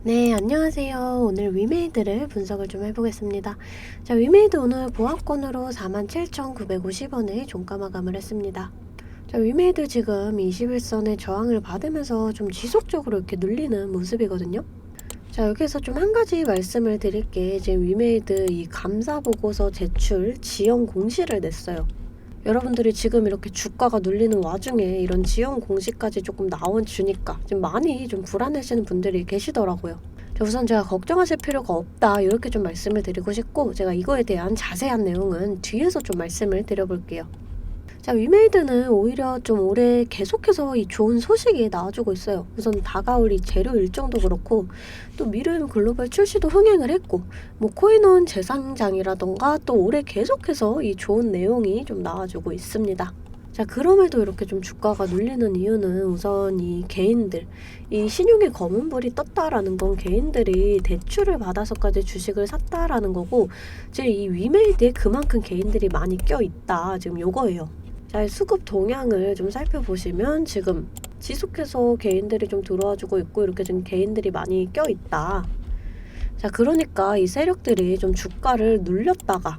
네, 안녕하세요. 오늘 위메이드를 분석을 좀 해보겠습니다. 자, 위메이드 오늘 보합권으로 47,950원에 종가 마감을 했습니다. 자, 위메이드 지금 21선의 저항을 받으면서 좀 지속적으로 이렇게 눌리는 모습이거든요. 자, 여기서 좀 한 가지 말씀을 드릴게. 지금 위메이드 이 감사보고서 제출 지연 공시를 냈어요. 여러분들이 지금 이렇게 주가가 눌리는 와중에 이런 지연 공시까지 조금 나와주니까 지금 많이 좀 불안해하시는 분들이 계시더라고요. 우선 제가 걱정하실 필요가 없다 이렇게 좀 말씀을 드리고 싶고, 제가 이거에 대한 자세한 내용은 뒤에서 좀 말씀을 드려볼게요. 자, 위메이드는 오히려 좀 올해 계속해서 이 좋은 소식이 나와주고 있어요. 우선 다가올 이 재료 일정도 그렇고, 또 미르 글로벌 출시도 흥행을 했고, 뭐 코인원 재상장이라던가 또 올해 계속해서 이 좋은 내용이 좀 나와주고 있습니다. 자, 그럼에도 이렇게 좀 주가가 눌리는 이유는 우선 이 개인들, 이 신용의 검은불이 떴다라는 건 개인들이 대출을 받아서까지 주식을 샀다라는 거고, 지금 이 위메이드에 그만큼 개인들이 많이 껴있다, 지금 요거예요. 자, 수급 동향을 좀 살펴보시면 지금 지속해서 개인들이 좀 들어와주고 있고, 이렇게 좀 개인들이 많이 껴있다. 자, 그러니까 이 세력들이 좀 주가를 눌렸다가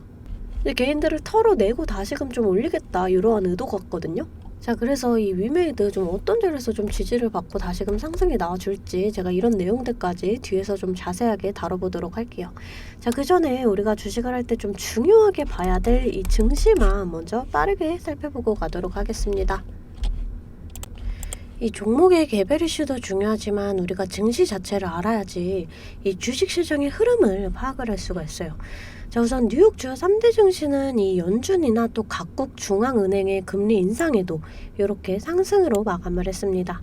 개인들을 털어내고 다시금 좀 올리겠다, 이러한 의도 같거든요. 자, 그래서 이 위메이드 좀 어떤 점에서 좀 지지를 받고 다시금 상승이 나와줄지 제가 이런 내용들까지 뒤에서 좀 자세하게 다뤄보도록 할게요. 자, 그 전에 우리가 주식을 할 때 좀 중요하게 봐야 될 이 증시만 먼저 빠르게 살펴보고 가도록 하겠습니다. 이 종목의 개별 이슈도 중요하지만 우리가 증시 자체를 알아야지 이 주식시장의 흐름을 파악을 할 수가 있어요. 자, 우선 뉴욕 주요 3대 증시는 이 연준이나 또 각국 중앙은행의 금리 인상에도 이렇게 상승으로 마감을 했습니다.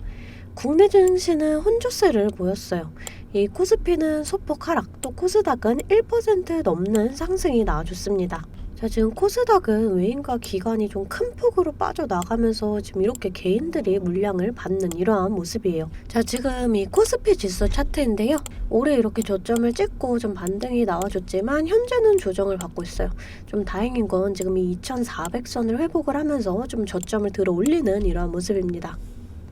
국내 증시는 혼조세를 보였어요. 이 코스피는 소폭 하락, 또 코스닥은 1% 넘는 상승이 나와줬습니다. 자, 지금 코스닥은 외인과 기관이 좀 큰 폭으로 빠져나가면서 지금 이렇게 개인들이 물량을 받는 이러한 모습이에요. 자, 지금 이 코스피 지수 차트인데요. 올해 이렇게 저점을 찍고 좀 반등이 나와줬지만 현재는 조정을 받고 있어요. 좀 다행인 건 지금 이 2400선을 회복을 하면서 좀 저점을 들어 올리는 이러한 모습입니다.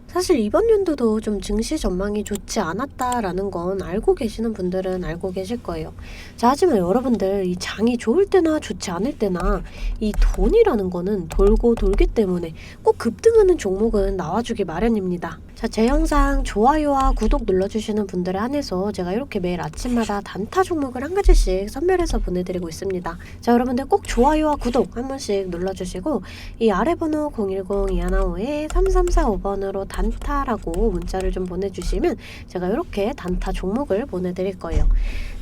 사실 이번 연도도 좀 증시 전망이 좋지 않았다라는 건 알고 계시는 분들은 알고 계실 거예요. 자, 하지만 여러분들 이 장이 좋을 때나 좋지 않을 때나 이 돈이라는 거는 돌고 돌기 때문에 꼭 급등하는 종목은 나와주기 마련입니다. 자, 제 영상 좋아요와 구독 눌러주시는 분들에 한해서 제가 이렇게 매일 아침마다 단타 종목을 한 가지씩 선별해서 보내드리고 있습니다. 자, 여러분들 꼭 좋아요와 구독 한 번씩 눌러주시고, 이 아래 번호 010-215-3345번으로 단타라고 문자를 좀 보내주시면 제가 이렇게 단타 종목을 보내드릴 거예요.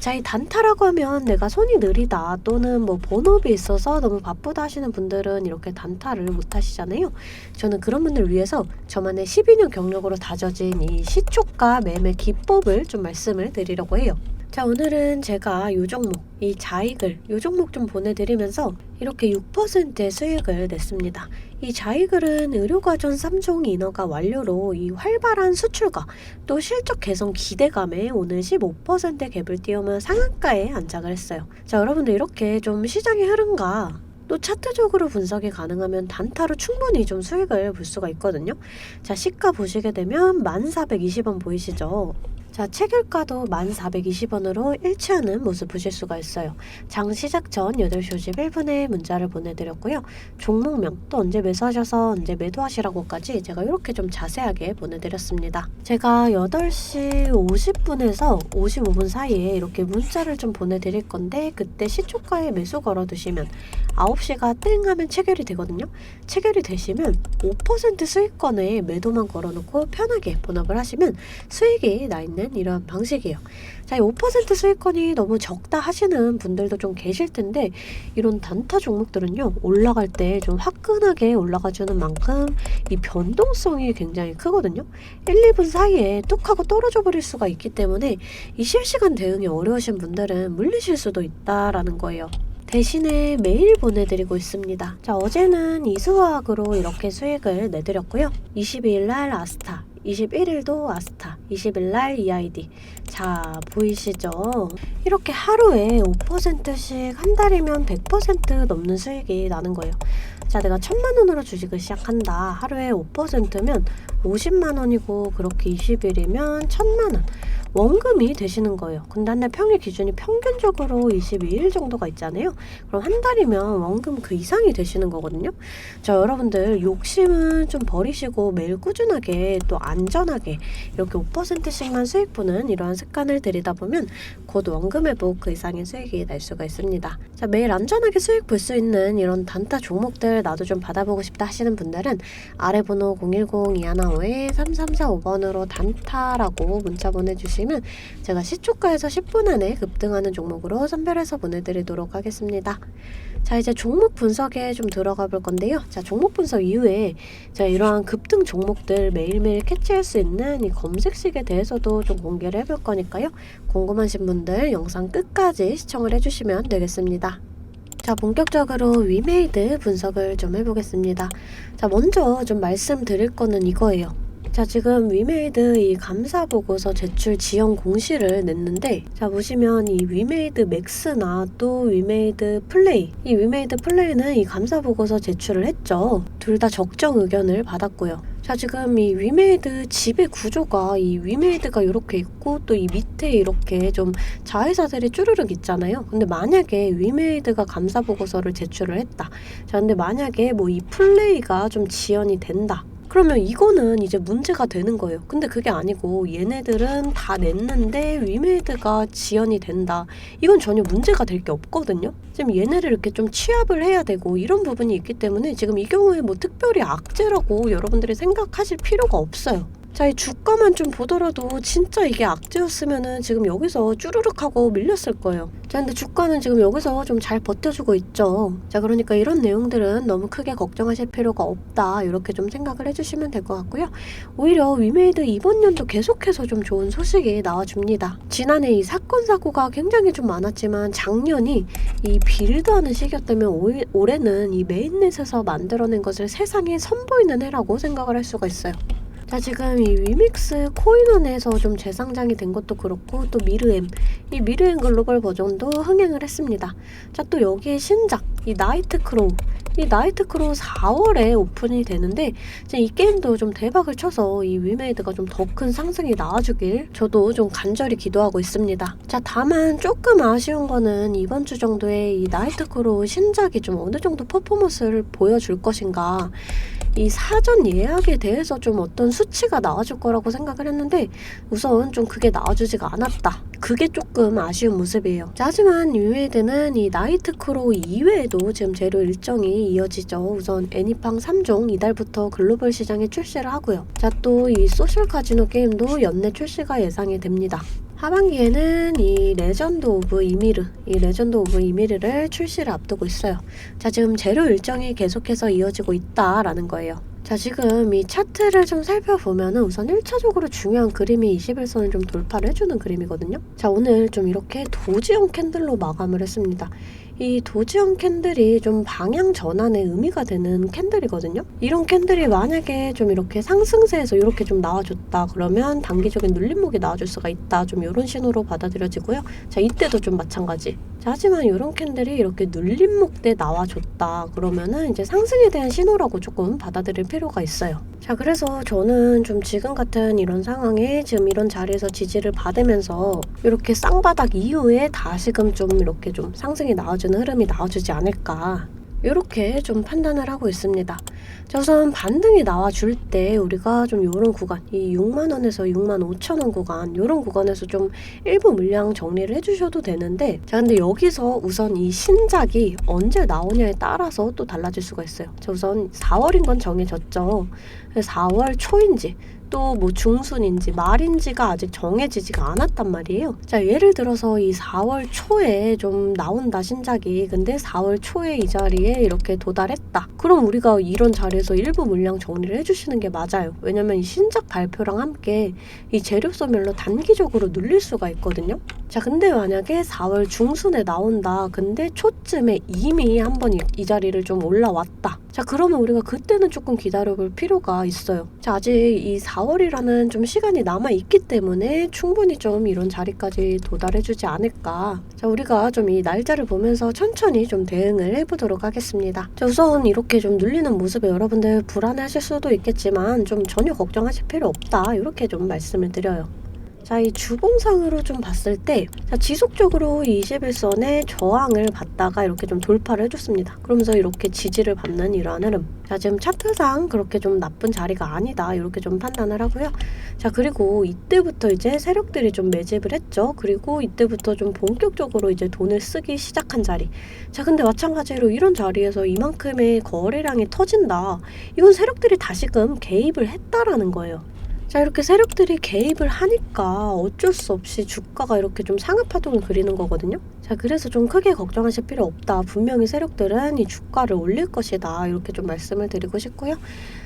자, 이 단타라고 하면 내가 손이 느리다 또는 뭐 본업이 있어서 너무 바쁘다 하시는 분들은 이렇게 단타를 못 하시잖아요. 저는 그런 분들 위해서 저만의 12년 경력으로 다져진 이 시초가 매매 기법을 좀 말씀을 드리려고 해요. 자, 오늘은 제가 요 종목, 이 자이글, 요 종목 좀 보내드리면서 이렇게 6%의 수익을 냈습니다. 이 자이글은 의료과정 3종 인허가 완료로 이 활발한 수출과 또 실적 개선 기대감에 오늘 15%의 갭을 띄우며 상한가에 안착을 했어요. 자, 여러분들 이렇게 좀 시장의 흐름과 또 차트적으로 분석이 가능하면 단타로 충분히 좀 수익을 볼 수가 있거든요. 자, 시가 보시게 되면 1420원 보이시죠? 자, 체결가도 1420원으로 일치하는 모습 보실 수가 있어요. 장 시작 전 8시 51분에 문자를 보내드렸고요. 종목명 또 언제 매수하셔서 언제 매도하시라고까지 제가 이렇게 좀 자세하게 보내드렸습니다. 제가 8시 50분에서 55분 사이에 이렇게 문자를 좀 보내드릴 건데, 그때 시초가에 매수 걸어두시면 9시가 땡 하면 체결이 되거든요. 체결이 되시면 5% 수익권에 매도만 걸어놓고 편하게 본업을 하시면 수익이 나 있는 이런 방식이에요. 자, 5% 수익권이 너무 적다 하시는 분들도 좀 계실 텐데, 이런 단타 종목들은요, 올라갈 때 좀 화끈하게 올라가주는 만큼 이 변동성이 굉장히 크거든요. 1, 2분 사이에 뚝 하고 떨어져 버릴 수가 있기 때문에 이 실시간 대응이 어려우신 분들은 물리실 수도 있다라는 거예요. 대신에 매일 보내드리고 있습니다. 자, 어제는 이수화학으로 이렇게 수익을 내드렸고요. 22일날 아스타, 21일도 아스타, 20일날 EID. 자, 보이시죠? 이렇게 하루에 5%씩 한 달이면 100% 넘는 수익이 나는 거예요. 자, 내가 1000만 원으로 주식을 시작한다. 하루에 5%면 50만 원이고 그렇게 20일이면 1000만 원. 원금이 되시는 거예요. 근데 한 달 평일 기준이 평균적으로 22일 정도가 있잖아요. 그럼 한 달이면 원금 그 이상이 되시는 거거든요. 자, 여러분들 욕심은 좀 버리시고 매일 꾸준하게 또 안전하게 이렇게 5%씩만 수익 보는 이러한 습관을 들이다 보면 곧 원금 회복 그 이상의 수익이 날 수가 있습니다. 자, 매일 안전하게 수익 볼 수 있는 이런 단타 종목들 나도 좀 받아보고 싶다 하시는 분들은 아래 번호 010-215-3345번으로 단타라고 문자 보내주시면 제가 시초가에서 10분 안에 급등하는 종목으로 선별해서 보내드리도록 하겠습니다. 자, 이제 종목 분석에 좀 들어가 볼 건데요. 자, 종목 분석 이후에 제가 이러한 급등 종목들 매일매일 캐치할 수 있는 이 검색식에 대해서도 좀 공개를 해볼 거니까요. 궁금하신 분들 영상 끝까지 시청을 해주시면 되겠습니다. 자, 본격적으로 위메이드 분석을 좀 해보겠습니다. 자, 먼저 좀 말씀드릴 거는 이거예요. 자, 지금 위메이드 이 감사보고서 제출 지연 공시를 냈는데, 자, 보시면 이 위메이드 맥스나 또 위메이드 플레이, 이 위메이드 플레이는 이 감사보고서 제출을 했죠. 둘 다 적정 의견을 받았고요. 자, 지금 이 위메이드 지배 구조가 이 위메이드가 이렇게 있고 또 이 밑에 이렇게 좀 자회사들이 쭈르륵 있잖아요. 근데 만약에 위메이드가 감사보고서를 제출을 했다. 자, 근데 만약에 뭐 이 플레이가 좀 지연이 된다. 그러면 이거는 이제 문제가 되는 거예요. 근데 그게 아니고 얘네들은 다 냈는데 위메이드가 지연이 된다. 이건 전혀 문제가 될 게 없거든요. 지금 얘네를 이렇게 좀 취합을 해야 되고 이런 부분이 있기 때문에 지금 이 경우에 뭐 특별히 악재라고 여러분들이 생각하실 필요가 없어요. 자, 이 주가만 좀 보더라도 진짜 이게 악재였으면은 지금 여기서 쭈르륵 하고 밀렸을 거예요. 자, 근데 주가는 지금 여기서 좀 잘 버텨주고 있죠. 자, 그러니까 이런 내용들은 너무 크게 걱정하실 필요가 없다. 이렇게 좀 생각을 해주시면 될 것 같고요. 오히려 위메이드 이번 연도 계속해서 좀 좋은 소식이 나와줍니다. 지난해 이 사건 사고가 굉장히 좀 많았지만 작년이 이 빌드하는 시기였다면 올해는 이 메인넷에서 만들어낸 것을 세상에 선보이는 해라고 생각을 할 수가 있어요. 자, 지금 이 위믹스 코인원에서 좀 재상장이 된 것도 그렇고 또 미르엠, 이 미르엠 글로벌 버전도 흥행을 했습니다. 자, 또 여기에 신작, 이 나이트크로우, 이 나이트크로우 4월에 오픈이 되는데 이 게임도 좀 대박을 쳐서 이 위메이드가 좀 더 큰 상승이 나와주길 저도 좀 간절히 기도하고 있습니다. 자, 다만 조금 아쉬운 거는 이번 주 정도에 이 나이트크로우 신작이 좀 어느 정도 퍼포먼스를 보여줄 것인가, 이 사전 예약에 대해서 좀 어떤 수치가 나와줄 거라고 생각을 했는데 우선 좀 그게 나와주지가 않았다. 그게 조금 아쉬운 모습이에요. 자, 하지만 위메이드는 이 나이트크로우 이외에도 지금 재료 일정이 이어지죠. 우선 애니팡 3종 이달부터 글로벌 시장에 출시를 하고요. 자, 또 이 소셜 카지노 게임도 연내 출시가 예상이 됩니다. 하반기에는 이 레전드 오브 이미르, 이 레전드 오브 이미르를 출시를 앞두고 있어요. 자, 지금 재료 일정이 계속해서 이어지고 있다라는 거예요. 자, 지금 이 차트를 좀 살펴보면은 우선 1차적으로 중요한 그림이 21선을 좀 돌파를 해주는 그림이거든요. 자, 오늘 좀 이렇게 도지형 캔들로 마감을 했습니다. 이 도지형 캔들이 좀 방향 전환의 의미가 되는 캔들이거든요. 이런 캔들이 만약에 좀 이렇게 상승세에서 이렇게 좀 나와줬다 그러면 단기적인 눌림목이 나와줄 수가 있다. 좀 이런 신호로 받아들여지고요. 자, 이때도 좀 마찬가지. 자, 하지만 이런 캔들이 이렇게 눌림목 때 나와줬다 그러면은 이제 상승에 대한 신호라고 조금 받아들일 필요가 있어요. 자, 그래서 저는 좀 지금 같은 이런 상황에 지금 이런 자리에서 지지를 받으면서 이렇게 쌍바닥 이후에 다시금 좀 이렇게 좀 상승이 나와주는 흐름이 나와주지 않을까, 이렇게 좀 판단을 하고 있습니다. 자, 우선 반등이 나와줄 때 우리가 좀 요런 구간, 이 6만원에서 65,000원 구간, 요런 구간에서 좀 일부 물량 정리를 해주셔도 되는데, 자, 근데 여기서 우선 이 신작이 언제 나오냐에 따라서 또 달라질 수가 있어요. 자, 우선 4월인 건 정해졌죠. 4월 초인지 또 뭐 중순인지 말인지가 아직 정해지지가 않았단 말이에요. 자, 예를 들어서 이 4월 초에 좀 나온다 신작이. 근데 4월 초에 이 자리에 이렇게 도달했다. 그럼 우리가 이런 자리에서 일부 물량 정리를 해주시는 게 맞아요. 왜냐면 이 신작 발표랑 함께 이 재료 소멸로 단기적으로 눌릴 수가 있거든요. 자, 근데 만약에 4월 중순에 나온다. 근데 초쯤에 이미 한번 이 자리를 좀 올라왔다. 자, 그러면 우리가 그때는 조금 기다려볼 필요가 있어요. 자, 아직 이 4월이라는 좀 시간이 남아있기 때문에 충분히 좀 이런 자리까지 도달해주지 않을까. 자, 우리가 좀 이 날짜를 보면서 천천히 좀 대응을 해보도록 하겠습니다. 자, 우선 이렇게 좀 눌리는 모습에 여러분들 불안해하실 수도 있겠지만 좀 전혀 걱정하실 필요 없다. 이렇게 좀 말씀을 드려요. 자, 이 주봉상으로 좀 봤을 때 지속적으로 이 21선의 저항을 받다가 이렇게 좀 돌파를 해줬습니다. 그러면서 이렇게 지지를 받는 이러한 흐름. 자, 지금 차트상 그렇게 좀 나쁜 자리가 아니다. 이렇게 좀 판단을 하고요. 자, 그리고 이때부터 이제 세력들이 좀 매집을 했죠. 그리고 이때부터 좀 본격적으로 이제 돈을 쓰기 시작한 자리. 자, 근데 마찬가지로 이런 자리에서 이만큼의 거래량이 터진다. 이건 세력들이 다시금 개입을 했다라는 거예요. 자, 이렇게 세력들이 개입을 하니까 어쩔 수 없이 주가가 이렇게 좀 상하파동을 그리는 거거든요. 자, 그래서 좀 크게 걱정하실 필요 없다. 분명히 세력들은 이 주가를 올릴 것이다. 이렇게 좀 말씀을 드리고 싶고요.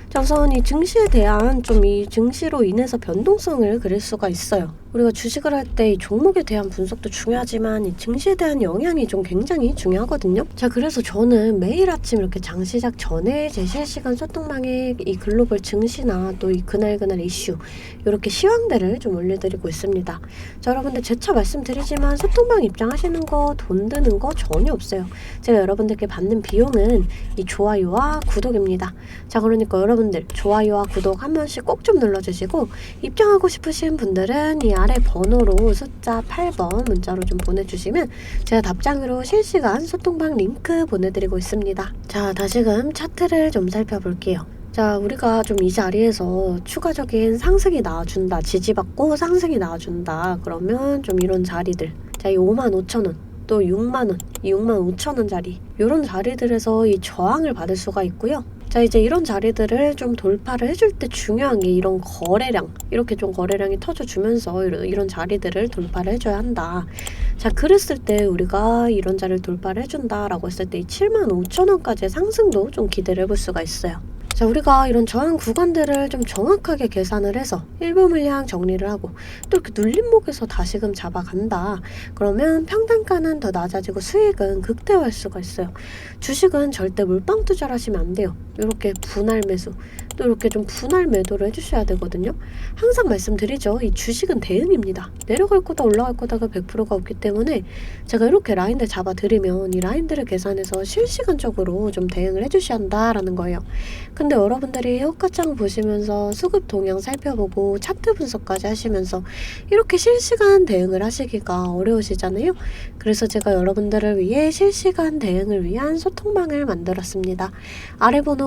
자, 우선 이 증시에 대한 좀 이 증시로 인해서 변동성을 그릴 수가 있어요. 우리가 주식을 할 때 이 종목에 대한 분석도 중요하지만 이 증시에 대한 영향이 좀 굉장히 중요하거든요. 자, 그래서 저는 매일 아침 이렇게 장 시작 전에 제 실시간 소통방에 이 글로벌 증시나 또 이 그날 이슈 이렇게 시황들을 좀 올려드리고 있습니다. 자, 여러분들 재차 말씀드리지만 소통방 입장하시는 거 돈 드는 거 전혀 없어요. 제가 여러분들께 받는 비용은 이 좋아요와 구독입니다. 자, 그러니까 여러분들 좋아요와 구독 한 번씩 꼭 좀 눌러주시고 입장하고 싶으신 분들은 이 아래 번호로 숫자 8번 문자로 좀 보내주시면 제가 답장으로 실시간 소통방 링크 보내드리고 있습니다. 자, 다시금 차트를 좀 살펴볼게요. 자, 우리가 좀 이 자리에서 추가적인 상승이 나와준다. 지지받고 상승이 나와준다. 그러면 좀 이런 자리들. 자, 이 55,000원. 또 6만원, 이 65,000원 자리. 이런 자리들에서 이 저항을 받을 수가 있고요. 자, 이제 이런 자리들을 좀 돌파를 해줄 때 중요한 게 이런 거래량, 이렇게 좀 거래량이 터져주면서 이런 자리들을 돌파를 해줘야 한다. 자, 그랬을 때 우리가 이런 자리를 돌파를 해준다라고 했을 때 이 75,000원까지의 상승도 좀 기대를 해볼 수가 있어요. 자, 우리가 이런 저항 구간들을 좀 정확하게 계산을 해서 일부 물량 정리를 하고 또 이렇게 눌림목에서 다시금 잡아간다. 그러면 평단가는 더 낮아지고 수익은 극대화할 수가 있어요. 주식은 절대 물방 투자를 하시면 안 돼요. 이렇게 분할 매수, 또 이렇게 좀 분할 매도를 해주셔야 되거든요. 항상 말씀드리죠. 이 주식은 대응입니다. 내려갈 거다 올라갈 거다가 100%가 없기 때문에 제가 이렇게 라인들 잡아드리면 이 라인들을 계산해서 실시간적으로 좀 대응을 해주셔야 한다라는 거예요. 근데 여러분들이 호가창 보시면서 수급 동향 살펴보고 차트 분석까지 하시면서 이렇게 실시간 대응을 하시기가 어려우시잖아요. 그래서 제가 여러분들을 위해 실시간 대응을 위한 소통방을 만들었습니다. 아래 번호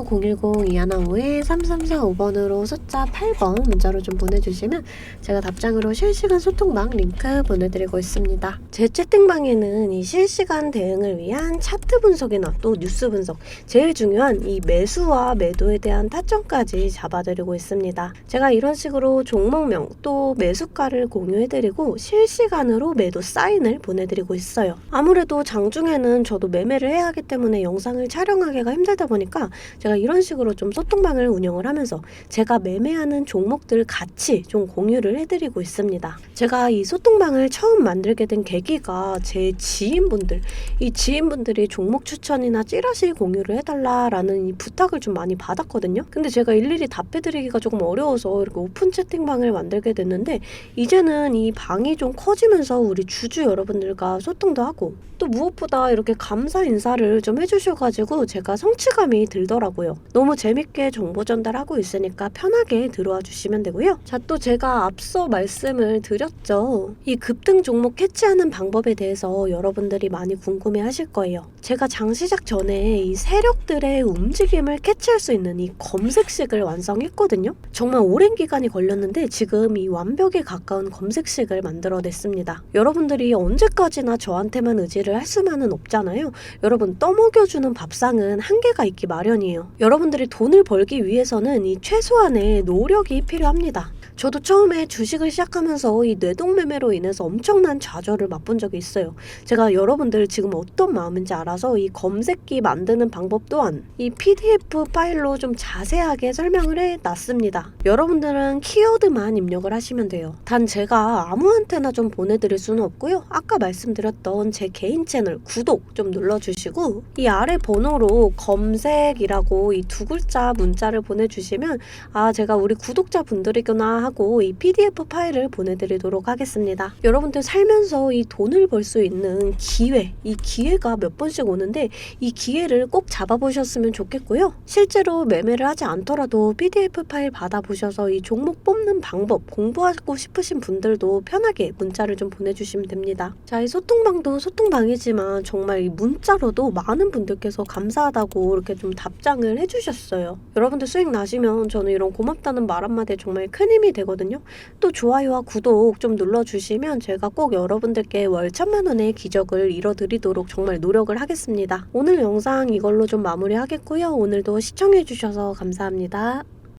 010-2155-3345번으로 숫자 8번 문자로 좀 보내주시면 제가 답장으로 실시간 소통방 링크 보내드리고 있습니다. 제 채팅방에는 이 실시간 대응을 위한 차트 분석이나 또 뉴스 분석, 제일 중요한 이 매수와 매도에 대한 타점까지 잡아드리고 있습니다. 제가 이런 식으로 종목명 또 매수가를 공유해드리고 실시간으로 매도 사인을 보내드리고 있어요. 아무래도 장중에는 저도 매매를 해야 하기 때문에 영상을 촬영하기가 힘들다 보니까 제가 이런 식으로 좀 소통방을 운영을 하면서 제가 매매하는 종목들 같이 좀 공유를 해드리고 있습니다. 제가 이 소통방을 처음 만들게 된 계기가 제 지인분들, 이 지인분들이 종목 추천이나 찌라시 공유를 해달라라는 이 부탁을 좀 많이 받았거든요. 근데 제가 일일이 답해드리기가 조금 어려워서 이렇게 오픈 채팅방을 만들게 됐는데 이제는 이 방이 좀 커지면서 우리 주주 여러분들과 소통도 하고 또 무엇보다 이렇게 감사 인사를 좀 해주셔가지고 제가 성취감이 들더라고요. 너무 재밌게 정보 전달하고 있으니까 편하게 들어와 주시면 되고요. 자, 또 제가 앞서 말씀을 드렸죠. 이 급등 종목 캐치하는 방법에 대해서 여러분들이 많이 궁금해 하실 거예요. 제가 장 시작 전에 이 세력들의 움직임을 캐치할 수 있는 이 검색식을 완성했거든요. 정말 오랜 기간이 걸렸는데 지금 이 완벽에 가까운 검색식을 만들어냈습니다. 여러분들이 언제까지나 저한테만 의지를 할 수만은 없잖아요. 여러분, 떠먹여주는 밥상은 한계가 있기 마련이에요. 여러분들이 돈을 벌기 위해서는 이 최소한의 노력이 필요합니다. 저도 처음에 주식을 시작하면서 이 뇌동매매로 인해서 엄청난 좌절을 맛본 적이 있어요. 제가 여러분들 지금 어떤 마음인지 알아서 이 검색기 만드는 방법 또한 이 PDF 파일로 영상으로 좀 자세하게 설명을 해놨습니다. 여러분들은 키워드만 입력을 하시면 돼요. 단 제가 아무한테나 좀 보내드릴 수는 없고요. 아까 말씀드렸던 제 개인 채널 구독 좀 눌러주시고 이 아래 번호로 검색이라고 이 두 글자 문자를 보내주시면 아 제가 우리 구독자분들이구나 하고 이 PDF 파일을 보내드리도록 하겠습니다. 여러분들 살면서 이 돈을 벌 수 있는 기회, 이 기회가 몇 번씩 오는데 이 기회를 꼭 잡아보셨으면 좋겠고요. 실제로 매매를 하지 않더라도 PDF 파일 받아보셔서 이 종목 뽑는 방법 공부하고 싶으신 분들도 편하게 문자를 좀 보내주시면 됩니다. 자, 이 소통방도 소통방이지만 정말 이 문자로도 많은 분들께서 감사하다고 이렇게 좀 답장을 해주셨어요. 여러분들 수익 나시면 저는 이런 고맙다는 말 한마디에 정말 큰 힘이 되거든요. 또 좋아요와 구독 좀 눌러주시면 제가 꼭 여러분들께 월 1000만 원의 기적을 이뤄드리도록 정말 노력을 하겠습니다. 오늘 영상 이걸로 좀 마무리하겠고요. 오늘도 시청해주셔서 감사합니다.